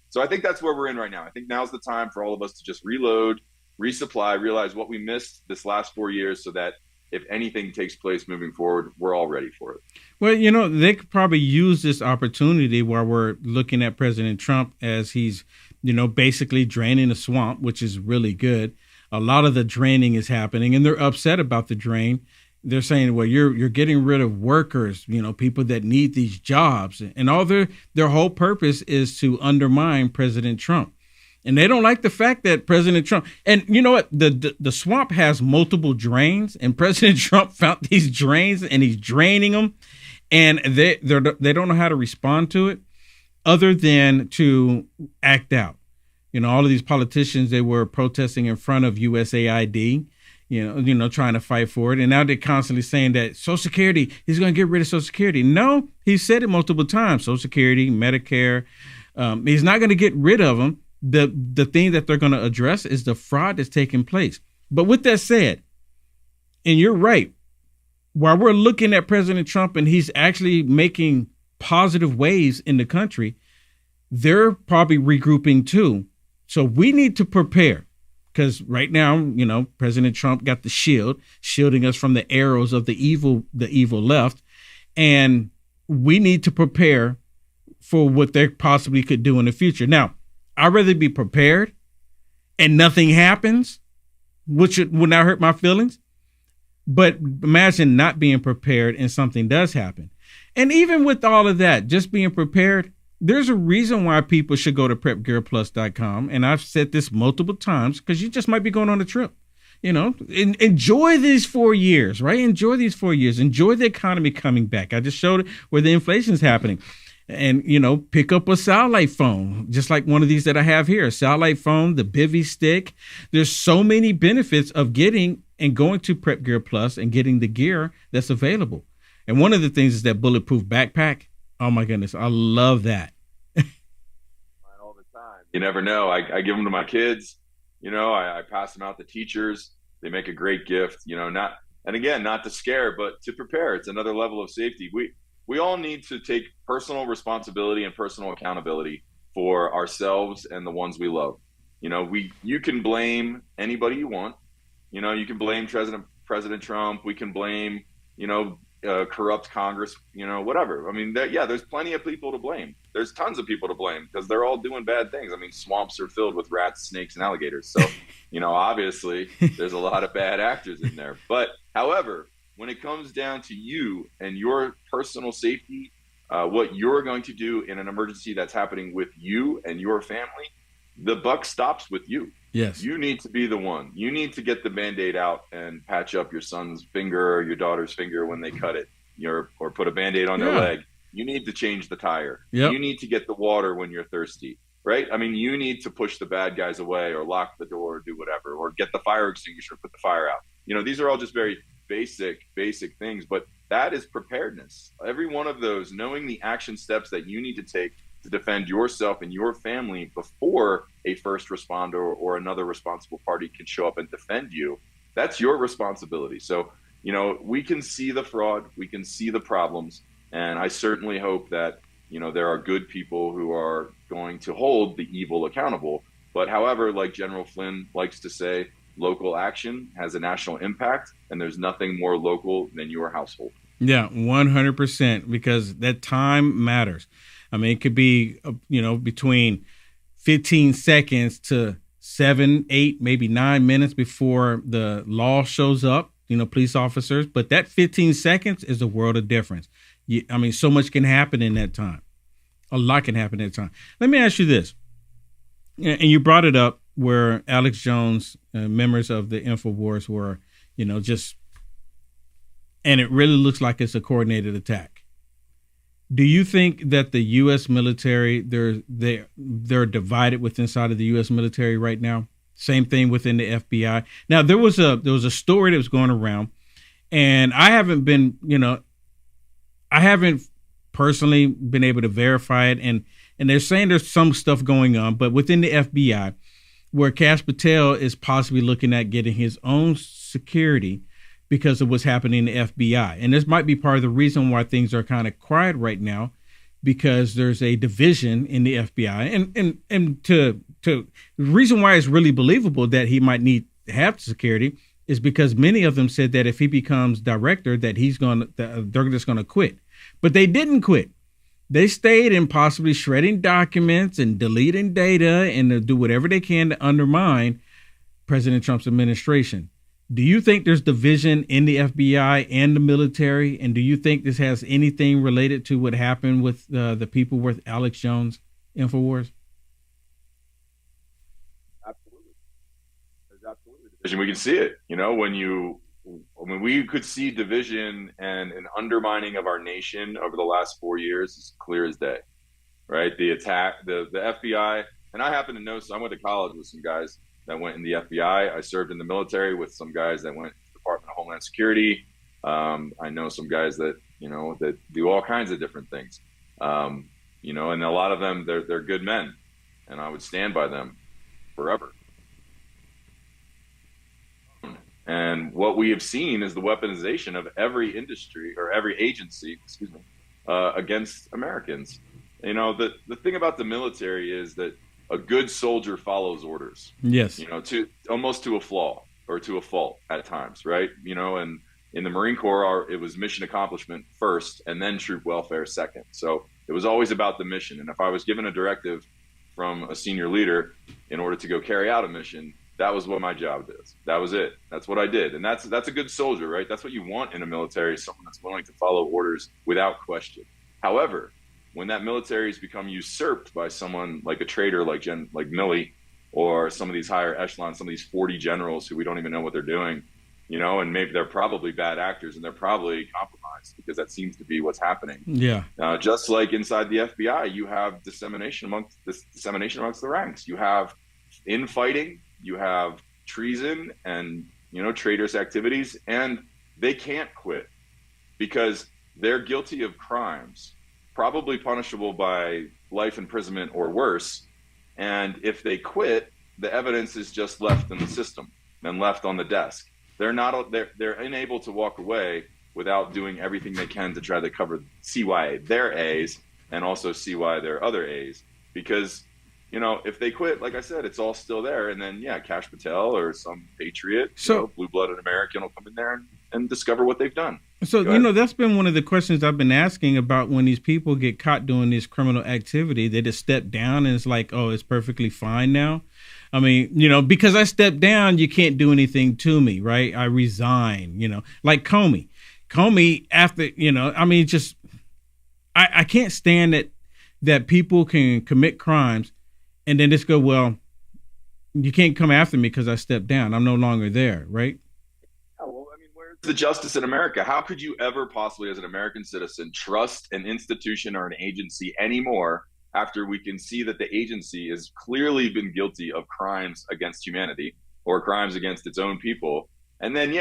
so I think that's where we're in right now. I think now's the time for all of us to just reload, resupply, realize what we missed this last 4 years, so that if anything takes place moving forward, we're all ready for it. Well, they could probably use this opportunity while we're looking at President Trump as he's, basically draining the swamp, which is really good. A lot of the draining is happening, and they're upset about the drain. They're saying, well, you're getting rid of workers, people that need these jobs. And all their whole purpose is to undermine President Trump. And they don't like the fact that President Trump, and you know what, the swamp has multiple drains, and President Trump found these drains and he's draining them, and they don't know how to respond to it other than to act out. All of these politicians, they were protesting in front of USAID, trying to fight for it. And now they're constantly saying that Social Security, he's going to get rid of Social Security. No, he said it multiple times, Social Security, Medicare. He's not going to get rid of them. The thing that they're going to address is the fraud that's taking place. But with that said, and you're right, while we're looking at President Trump and he's actually making positive waves in the country, they're probably regrouping too. So we need to prepare because right now, President Trump got the shield, shielding us from the arrows of the evil left. And we need to prepare for what they possibly could do in the future. Now, I'd rather be prepared and nothing happens, which would not hurt my feelings. But imagine not being prepared and something does happen. And even with all of that, just being prepared, there's a reason why people should go to prepgearplus.com. And I've said this multiple times because you just might be going on a trip. Enjoy these 4 years, right? Enjoy these 4 years. Enjoy the economy coming back. I just showed where the inflation is happening. And, pick up a satellite phone, just like one of these that I have here, a satellite phone, the Bivy stick. There's so many benefits of getting and going to Prep Gear Plus and getting the gear that's available. And one of the things is that bulletproof backpack. Oh, my goodness. I love that. All the time. You never know. I give them to my kids. I pass them out to teachers. They make a great gift, not to scare, but to prepare. It's another level of safety. We all need to take personal responsibility and personal accountability for ourselves and the ones we love. You can blame anybody you want. You can blame President Trump. We can blame, corrupt Congress, whatever. I mean, there's plenty of people to blame. There's tons of people to blame because they're all doing bad things. I mean, swamps are filled with rats, snakes, and alligators. So, obviously there's a lot of bad actors in there. But however, when it comes down to you and your personal safety, what you're going to do in an emergency that's happening with you and your family, the buck stops with you. Yes. You need to be the one. You need to get the Band-Aid out and patch up your son's finger or your daughter's finger when they cut it, or put a Band-Aid on their leg. You need to change the tire. Yep. You need to get the water when you're thirsty, right? I mean, you need to push the bad guys away or lock the door or do whatever, or get the fire extinguisher, put the fire out. These are all just very basic things, but that is preparedness. Every one of those, knowing the action steps that you need to take to defend yourself and your family before a first responder or another responsible party can show up and defend you, that's your responsibility. So, we can see the fraud, we can see the problems, and I certainly hope that, there are good people who are going to hold the evil accountable. But however, like General Flynn likes to say, local action has a national impact, and there's nothing more local than your household. Yeah, 100%, because that time matters. I mean, it could be, between 15 seconds to 7, 8, maybe 9 minutes before the law shows up, police officers. But that 15 seconds is a world of difference. So much can happen in that time. A lot can happen in that time. Let me ask you this. And you brought it up where Alex Jones, members of the InfoWars were, and it really looks like it's a coordinated attack. Do you think that the U.S. military, they're divided within inside of the U.S. military right now? Same thing within the FBI. Now, there was a story that was going around, and I haven't personally been able to verify it, and they're saying there's some stuff going on, but within the FBI, where Kash Patel is possibly looking at getting his own security because of what's happening in the FBI. And this might be part of the reason why things are kind of quiet right now, because there's a division in the FBI. And the reason why it's really believable that he might need to have security is because many of them said that if he becomes director, that they're just going to quit. But they didn't quit. They stayed in possibly shredding documents and deleting data and to do whatever they can to undermine President Trump's administration. Do you think there's division in the FBI and the military? And do you think this has anything related to what happened with the people with Alex Jones, InfoWars? Absolutely. There's absolutely division. We can see it. When we could see division and an undermining of our nation over the last 4 years, is clear as day, right? The attack, the FBI, and I happen to know, so I went to college with some guys that went in the FBI. I served in the military with some guys that went to the Department of Homeland Security. I know some guys that, that do all kinds of different things. And a lot of them, they're good men, and I would stand by them forever. And what we have seen is the weaponization of every industry or every agency, against Americans. The thing about the military is that a good soldier follows orders. Yes. To almost to a flaw or to a fault at times, right? And in the Marine Corps, it was mission accomplishment first and then troop welfare second. So it was always about the mission. And if I was given a directive from a senior leader in order to go carry out a mission. That was what my job is. That was it. That's what I did. And that's a good soldier, right? That's what you want in a military, someone that's willing to follow orders without question. However, when that military has become usurped by someone like a traitor like Milley, or some of these higher echelons, some of these 40 generals who we don't even know what they're doing, and maybe they're probably bad actors and they're probably compromised, because that seems to be what's happening. Yeah. Just like inside the FBI, you have dissemination amongst the ranks. You have infighting, you have treason and, traitorous activities, and they can't quit because they're guilty of crimes, probably punishable by life imprisonment or worse. And if they quit, the evidence is just left in the system and left on the desk. They're unable to walk away without doing everything they can to try to cover CY their A's and also CY their other A's. Because, if they quit, like I said, it's all still there. And then, Kash Patel or some patriot, blue-blooded American will come in there and discover what they've done. So, that's been one of the questions I've been asking about when these people get caught doing this criminal activity. They just step down and it's like, oh, it's perfectly fine now. I mean, because I stepped down, you can't do anything to me, right? I resign, like Comey. After, I can't stand that people can commit crimes and then just go, well, you can't come after me because I stepped down. I'm no longer there, right? Where's the justice in America? How could you ever possibly, as an American citizen, trust an institution or an agency anymore after we can see that the agency has clearly been guilty of crimes against humanity or crimes against its own people? And then,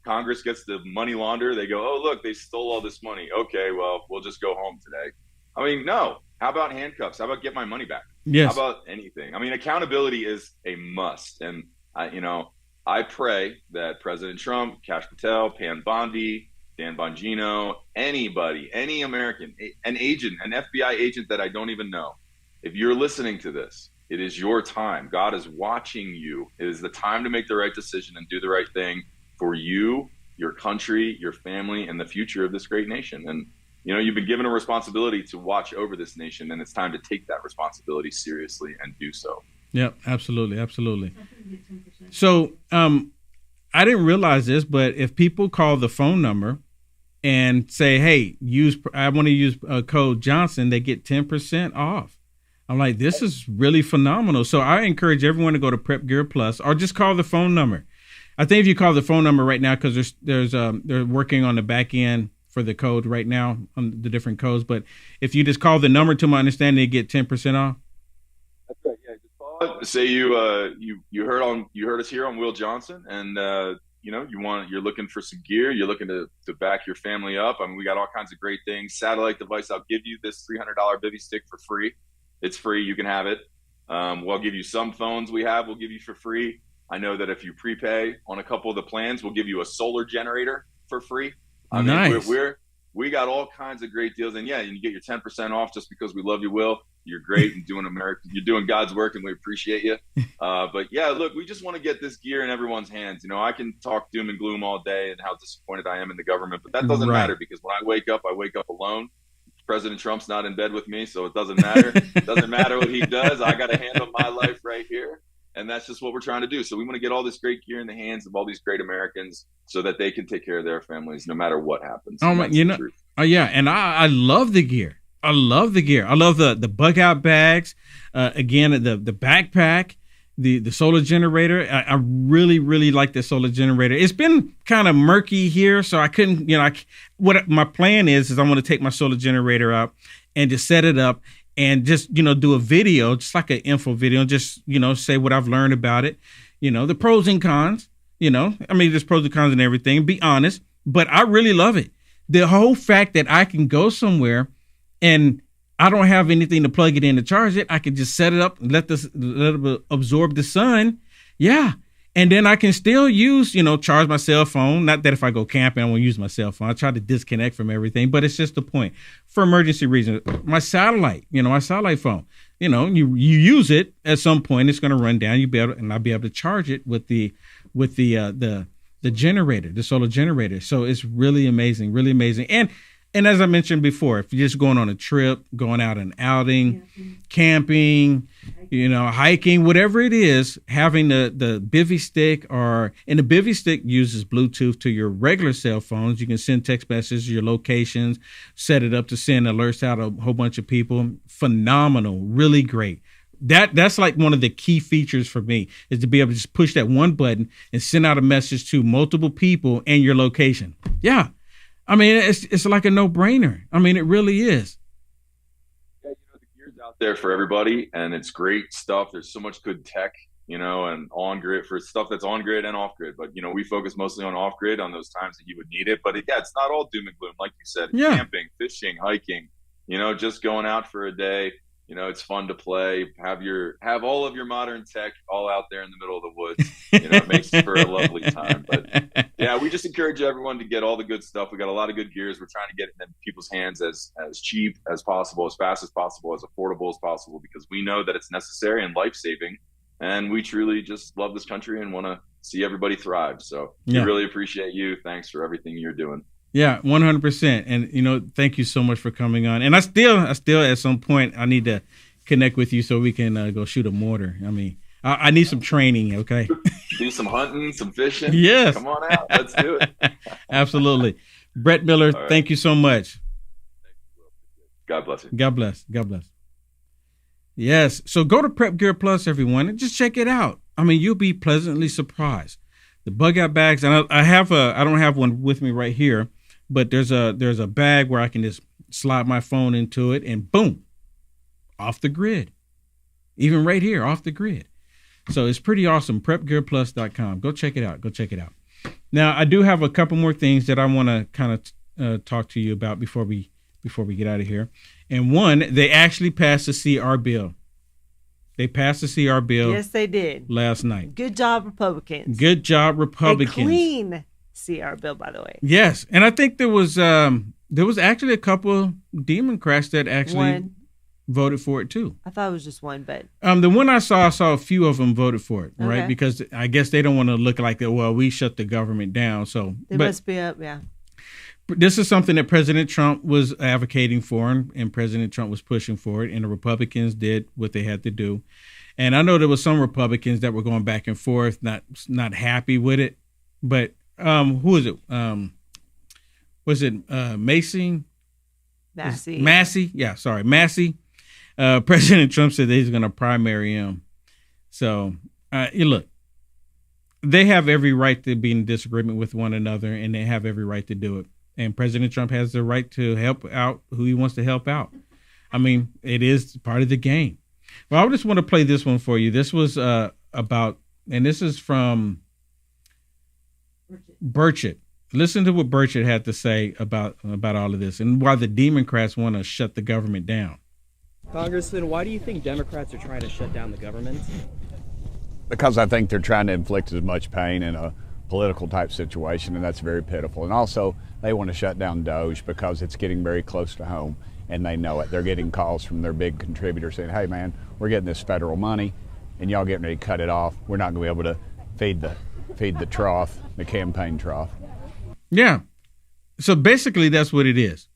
Congress gets the money launder. They go, oh, look, they stole all this money. Okay, well, we'll just go home today. No. How about handcuffs? How about get my money back? Yes. How about anything? Accountability is a must. And, I pray that President Trump, Kash Patel, Pam Bondi, Dan Bongino, anybody, any American, an agent, an FBI agent that I don't even know, if you're listening to this, it is your time. God is watching you. It is the time to make the right decision and do the right thing for you, your country, your family, and the future of this great nation. And, you've been given a responsibility to watch over this nation, and it's time to take that responsibility seriously and do so. Yep, absolutely, absolutely. So I didn't realize this, but if people call the phone number and say, hey, I want to use code Johnson, they get 10% off. I'm like, this is really phenomenal. So I encourage everyone to go to Prep Gear Plus or just call the phone number. I think if you call the phone number right now, because they're working on the back end for the code right now on the different codes. But if you just call the number, to my understanding, you get 10% off. That's right. Yeah, just call it. Say you heard us here on Will Johnson, and you're looking for some gear. You're looking to back your family up. We got all kinds of great things. Satellite device. I'll give you this $300 bivy stick for free. It's free. You can have it. We'll give you some phones we'll give you for free. I know that if you prepay on a couple of the plans, we'll give you a solar generator for free. Nice. We got all kinds of great deals, and you get your 10% off just because we love you, Will. You're great and you're doing God's work, and we appreciate you. But look, we just want to get this gear in everyone's hands. I can talk doom and gloom all day and how disappointed I am in the government, but that doesn't matter, because when I wake up alone. President Trump's not in bed with me, so it doesn't matter. It doesn't matter what he does. I got to handle my life right here. And that's just what we're trying to do. So we want to get all this great gear in the hands of all these great Americans so that they can take care of their families no matter what happens. Oh, and I love the gear. I love the bug out bags. Again, the backpack, the solar generator. I really, really like the solar generator. It's been kind of murky here, so I couldn't, what my plan is I want to take my solar generator up and just set it up and just, do a video, just like an info video, and just, say what I've learned about it, the pros and cons, there's pros and cons and everything, be honest, but I really love it. The whole fact that I can go somewhere and I don't have anything to plug it in to charge it. I can just set it up and let it absorb the sun. Yeah. And then I can still use, charge my cell phone. Not that if I go camping, I won't use my cell phone. I try to disconnect from everything, but it's just the point for emergency reasons. My satellite phone, you use it at some point, it's going to run down. I'll be able to charge it with the generator, the solar generator. So it's really amazing, really amazing. And And as I mentioned before, if you're just going on a trip, going out and outing, camping, hiking, whatever it is, having the bivy stick and the bivy stick uses Bluetooth to your regular cell phones. You can send text messages, your locations, set it up to send alerts out a whole bunch of people. Phenomenal, really great. That's like one of the key features for me is to be able to just push that one button and send out a message to multiple people and your location. Yeah. I mean, it's like a no-brainer. I mean, it really is. Yeah, the gear's out there for everybody, and it's great stuff. There's so much good tech, and on grid for stuff that's on grid and off grid. But we focus mostly on off grid on those times that you would need it. But it's not all doom and gloom, like you said. Yeah. Camping, fishing, hiking. Just going out for a day. It's fun to play. Have all of your modern tech all out there in the middle of the woods. It makes for a lovely time. But yeah, we just encourage everyone to get all the good stuff. We got a lot of good gears. We're trying to get it in people's hands as cheap as possible, as fast as possible, as affordable as possible, because we know that it's necessary and life-saving. And we truly just love this country and want to see everybody thrive. So we really appreciate you. Thanks for everything you're doing. Yeah, 100%. And, thank you so much for coming on. And I still at some point, I need to connect with you so we can go shoot a mortar. I mean, I need some training. Okay. Do some hunting, some fishing. Yes. Come on out. Let's do it. Absolutely. Brett Miller, right. Thank you so much. God bless you. God bless. God bless. Yes. So go to Prep Gear Plus, everyone, and just check it out. I mean, you'll be pleasantly surprised. The bug out bags, and I don't have one with me right here, but there's a bag where I can just slide my phone into it and boom, off the grid. Even right here, off the grid. So it's pretty awesome. PrepGearPlus.com. Go check it out. Now, I do have a couple more things that I want to kind of talk to you about before we get out of here. And one, they actually passed the CR bill. They passed the CR bill. Yes, they did. Last night. Good job, Republicans. Good job, Republicans. A clean CR bill, by the way. Yes, and I think there was actually a couple Democrats that actually voted for it too. I thought it was just one, but the one I saw a few of them voted for it, right? Okay. Because I guess they don't want to look like that. Well, we shut the government down, so they must be up. Yeah. This is something that President Trump was advocating for, and President Trump was pushing for it, and the Republicans did what they had to do. And I know there was some Republicans that were going back and forth, not happy with it. But who is it? Was it Massey? Massey? Yeah, sorry, Massey. President Trump said that he's going to primary him. So, look, they have every right to be in disagreement with one another, and they have every right to do it. And President Trump has the right to help out who he wants to help out. I mean, it is part of the game. Well, I just want to play this one for you. This was about, and this is from Burchett. Listen to what Burchett had to say about all of this and why the Democrats want to shut the government down. Congressman, why do you think Democrats are trying to shut down the government? Because I think they're trying to inflict as much pain in a political type situation, and that's very pitiful. And also, they want to shut down Doge because it's getting very close to home, and they know it. They're getting calls from their big contributors saying, hey, man, we're getting this federal money, and y'all getting ready to cut it off. We're not going to be able to feed the trough, the campaign trough. Yeah. So basically, that's what it is.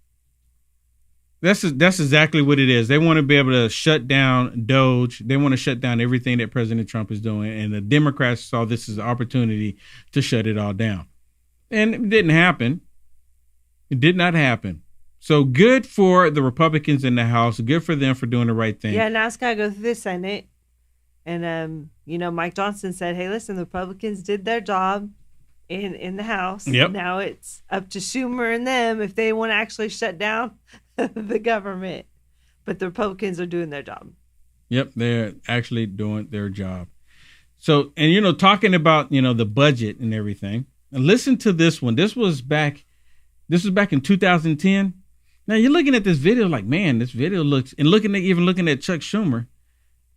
That's exactly what it is. They want to be able to shut down Doge. They want to shut down everything that President Trump is doing. And the Democrats saw this as an opportunity to shut it all down. And it didn't happen. It did not happen. So good for the Republicans in the House. Good for them for doing the right thing. Yeah, now it's got to go through the Senate. And, Mike Johnson said, hey, listen, the Republicans did their job in the House. Yep. Now it's up to Schumer and them if they want to actually shut down the government. But the Republicans are doing their job. Yep, they're actually doing their job. So, and talking about the budget and everything. And listen to this one. This was back in 2010. Now you're looking at this video like, man, this video looks, and looking at Chuck Schumer,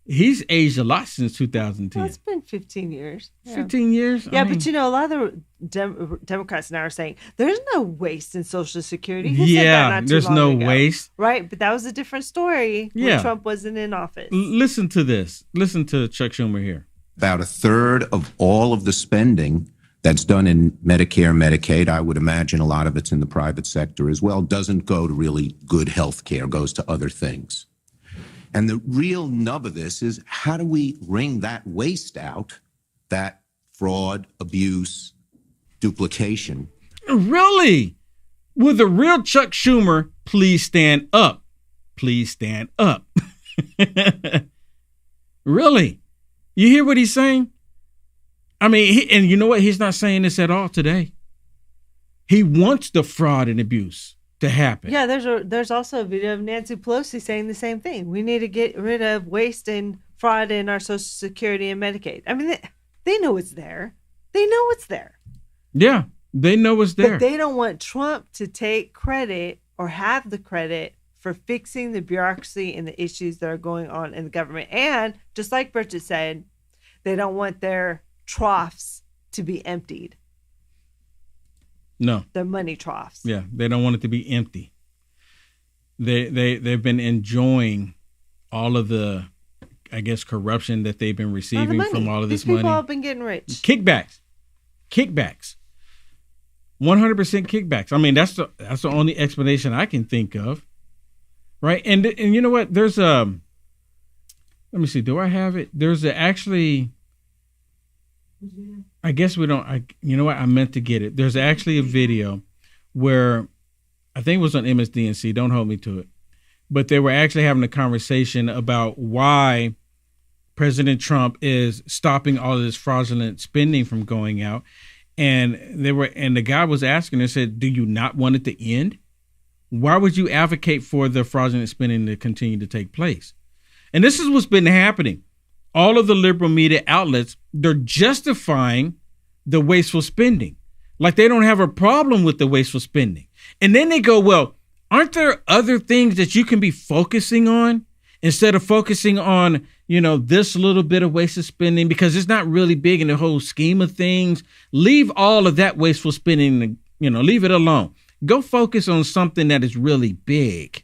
he's aged a lot since 2010. Well, it's been 15 years. Yeah. 15 years? Yeah, but a lot of the Democrats now are saying there's no waste in Social Security. He said that not too there's long no ago. waste. Right, but that was a different story when Trump wasn't in office. Listen to this. Listen to Chuck Schumer here. About a third of all of the spending that's done in Medicare, Medicaid, I would imagine a lot of it's in the private sector as well, doesn't go to really good health care, goes to other things. And the real nub of this is, how do we wring that waste out, that fraud, abuse, duplication? Really? Will the real Chuck Schumer please stand up? Please stand up. Really? You hear what he's saying? I mean, and you know what? He's not saying this at all today. He wants the fraud and abuse to happen. Yeah, there's also a video of Nancy Pelosi saying the same thing. We need to get rid of waste and fraud in our Social Security and Medicaid. I mean, they know it's there. They know it's there. Yeah, they know it's there. But they don't want Trump to take credit or have the credit for fixing the bureaucracy and the issues that are going on in the government. And just like Bridget said, they don't want their troughs to be emptied. No. Their money troughs. Yeah, they don't want it to be empty. They've been enjoying all of the, I guess, corruption that they've been receiving from all of this money. These people have been getting rich. Kickbacks. 100% kickbacks. I mean, that's the only explanation I can think of. Right? And you know what? There's let me see, do I have it? There's actually, I guess we don't, you know what? I meant to get it. There's actually a video where, I think it was on MSDNC, don't hold me to it, but they were actually having a conversation about why President Trump is stopping all of this fraudulent spending from going out. And the guy was asking, they said, do you not want it to end? Why would you advocate for the fraudulent spending to continue to take place? And this is what's been happening. All of the liberal media outlets, they're justifying the wasteful spending. Like they don't have a problem with the wasteful spending. And then they go, well, aren't there other things that you can be focusing on instead of focusing on, this little bit of wasteful spending, because it's not really big in the whole scheme of things. Leave all of that wasteful spending, leave it alone. Go focus on something that is really big.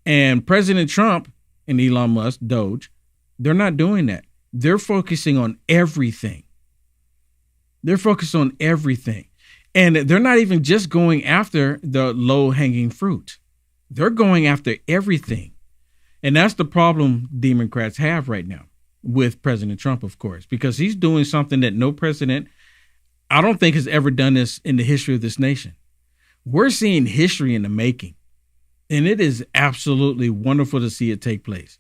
And President Trump and Elon Musk, Doge, they're not doing that. They're focusing on everything. They're focused on everything. And they're not even just going after the low-hanging fruit. They're going after everything. And that's the problem Democrats have right now with President Trump, of course, because he's doing something that no president, I don't think, has ever done this in the history of this nation. We're seeing history in the making, and it is absolutely wonderful to see it take place.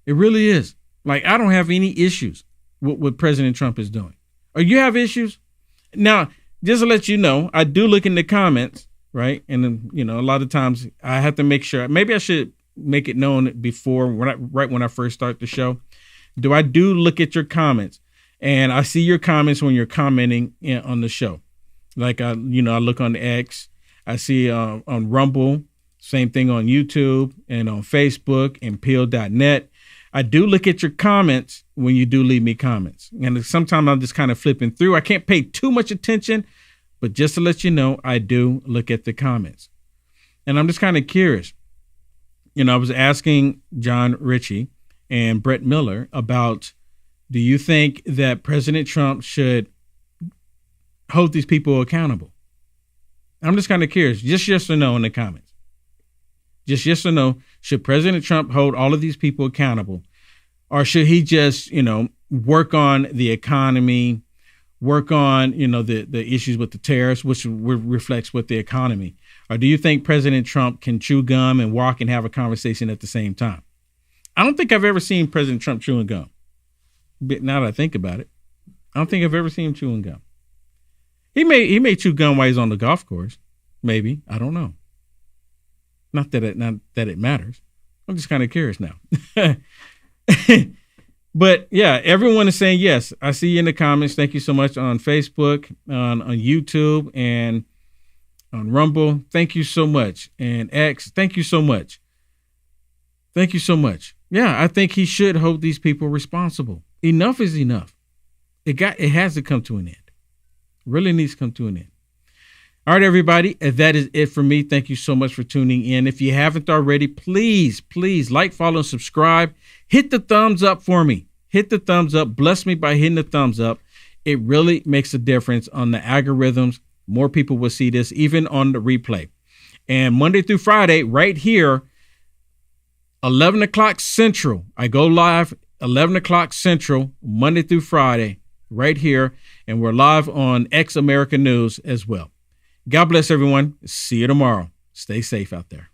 It really is. Like, I don't have any issues with what President Trump is doing. Or you have issues? Now, just to let you know, I do look in the comments, right? And, a lot of times I have to make sure, maybe I should make it known before, right when I first start the show. I do look at your comments, and I see your comments when you're commenting on the show. Like, I look on X. I see on Rumble, same thing on YouTube and on Facebook and peel.net. I do look at your comments when you do leave me comments. And sometimes I'm just kind of flipping through. I can't pay too much attention, but just to let you know, I do look at the comments. And I'm just kind of curious. I was asking John Ritchie and Brett Miller about, do you think that President Trump should hold these people accountable? I'm just kind of curious, just yes or no in the comments. Just yes or no. Should President Trump hold all of these people accountable? Or should he just, work on the economy, work on, the issues with the tariffs, which reflects with the economy? Or do you think President Trump can chew gum and walk and have a conversation at the same time? I don't think I've ever seen President Trump chewing gum. But now that I think about it, I don't think I've ever seen him chewing gum. He may chew gum while he's on the golf course. Maybe. I don't know. Not that it matters. I'm just kind of curious now. But yeah, everyone is saying yes. I see you in the comments. Thank you so much on Facebook, on YouTube, and on Rumble. Thank you so much. And X, thank you so much. Thank you so much. Yeah, I think he should hold these people responsible. Enough is enough. It has to come to an end. Really needs to come to an end. All right, everybody, that is it for me. Thank you so much for tuning in. If you haven't already, please like, follow, and subscribe. Hit the thumbs up for me. Hit the thumbs up. Bless me by hitting the thumbs up. It really makes a difference on the algorithms. More people will see this, even on the replay. And Monday through Friday, right here, 11 o'clock Central. I go live 11 o'clock Central, Monday through Friday, right here. And we're live on X America News as well. God bless everyone. See you tomorrow. Stay safe out there.